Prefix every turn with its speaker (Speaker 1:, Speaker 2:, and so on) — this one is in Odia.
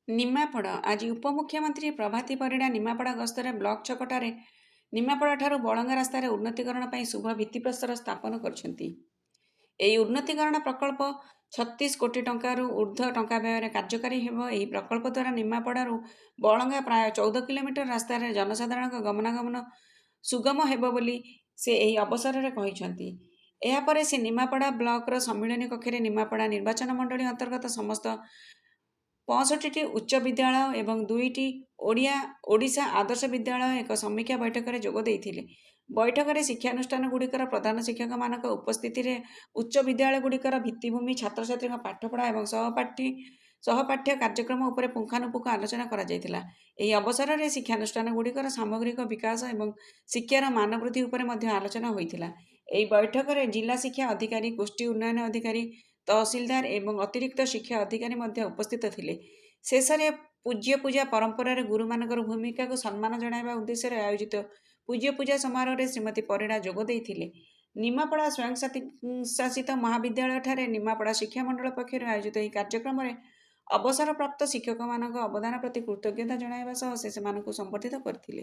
Speaker 1: ନିମାପଡ଼ା ଆଜି ଉପମୁଖ୍ୟମନ୍ତ୍ରୀ ପ୍ରଭାତୀ ପରିଡ଼ା ନିମାପଡ଼ା ଗସ୍ତରେ ବ୍ଲକ ଛକଟାରେ ନିମାପଡ଼ାଠାରୁ ବଳଙ୍ଗା ରାସ୍ତାରେ ଉନ୍ନତିକରଣ ପାଇଁ ଶୁଭ ଭିତ୍ତିପ୍ରସ୍ତର ସ୍ଥାପନ କରିଛନ୍ତି। ଏହି ଉନ୍ନତିକରଣ ପ୍ରକଳ୍ପ 36 କୋଟି ଟଙ୍କାରୁ ଉର୍ଦ୍ଧ୍ୱ ଟଙ୍କା ବ୍ୟୟରେ କାର୍ଯ୍ୟକାରୀ ହେବ। ଏହି ପ୍ରକଳ୍ପ ଦ୍ୱାରା ନିମାପଡ଼ାରୁ ବଳଙ୍ଗା ପ୍ରାୟ 14 କିଲୋମିଟର ରାସ୍ତାରେ ଜନସାଧାରଣଙ୍କ ଗମନାଗମନ ସୁଗମ ହେବ ବୋଲି ସେ ଏହି ଅବସରରେ କହିଛନ୍ତି। ଏହାପରେ ସେ ନିମାପଡ଼ା ବ୍ଲକର ସମ୍ମିଳନୀ କକ୍ଷରେ ନିମାପଡ଼ା ନିର୍ବାଚନ ମଣ୍ଡଳୀ ଅନ୍ତର୍ଗତ ସମସ୍ତ 65ଟି ଉଚ୍ଚ ବିଦ୍ୟାଳୟ ଏବଂ 2ଟି ଓଡ଼ିଶା ଆଦର୍ଶ ବିଦ୍ୟାଳୟ ଏକ ସମୀକ୍ଷା ବୈଠକରେ ଯୋଗ ଦେଇଥିଲେ। ବୈଠକରେ ଶିକ୍ଷାନୁଷ୍ଠାନଗୁଡ଼ିକର ପ୍ରଧାନ ଶିକ୍ଷକମାନଙ୍କ ଉପସ୍ଥିତିରେ ଉଚ୍ଚ ବିଦ୍ୟାଳୟଗୁଡ଼ିକର ଭିତ୍ତିଭୂମି, ଛାତ୍ରଛାତ୍ରୀଙ୍କ ପାଠପଢ଼ା ଏବଂ ସହପାଠ୍ୟ କାର୍ଯ୍ୟକ୍ରମ ଉପରେ ପୁଙ୍ଖାନୁପୁଙ୍ଖ ଆଲୋଚନା କରାଯାଇଥିଲା। ଏହି ଅବସରରେ ଶିକ୍ଷାନୁଷ୍ଠାନଗୁଡ଼ିକର ସାମଗ୍ରିକ ବିକାଶ ଏବଂ ଶିକ୍ଷାର ମାନ ବୃଦ୍ଧି ଉପରେ ମଧ୍ୟ ଆଲୋଚନା ହୋଇଥିଲା। ଏହି ବୈଠକରେ ଜିଲ୍ଲା ଶିକ୍ଷା ଅଧିକାରୀ, ଗୋଷ୍ଠୀ ଉନ୍ନୟନ ଅଧିକାରୀ, ତହସିଲଦାର ଏବଂ ଅତିରିକ୍ତ ଶିକ୍ଷା ଅଧିକାରୀ ମଧ୍ୟ ଉପସ୍ଥିତ ଥିଲେ। ଶେଷରେ ପୂଜ୍ୟ ପରମ୍ପରାରେ ଗୁରୁମାନଙ୍କର ଭୂମିକାକୁ ସମ୍ମାନ ଜଣାଇବା ଉଦ୍ଦେଶ୍ୟରେ ଆୟୋଜିତ ପୂଜା ସମାରୋହରେ ଶ୍ରୀମତୀ ପରିଡ଼ା ଯୋଗ ଦେଇଥିଲେ। ନିମାପଡ଼ା ସ୍ୱୟଂଶାସିତ ମହାବିଦ୍ୟାଳୟଠାରେ ନିମାପଡ଼ା ଶିକ୍ଷାମଣ୍ଡଳ ପକ୍ଷରୁ ଆୟୋଜିତ ଏହି କାର୍ଯ୍ୟକ୍ରମରେ ଅବସରପ୍ରାପ୍ତ ଶିକ୍ଷକମାନଙ୍କ ଅବଦାନ ପ୍ରତି କୃତଜ୍ଞତା ଜଣାଇବା ସହ ସେ ସେମାନଙ୍କୁ ସମ୍ବର୍ଦ୍ଧିତ କରିଥିଲେ।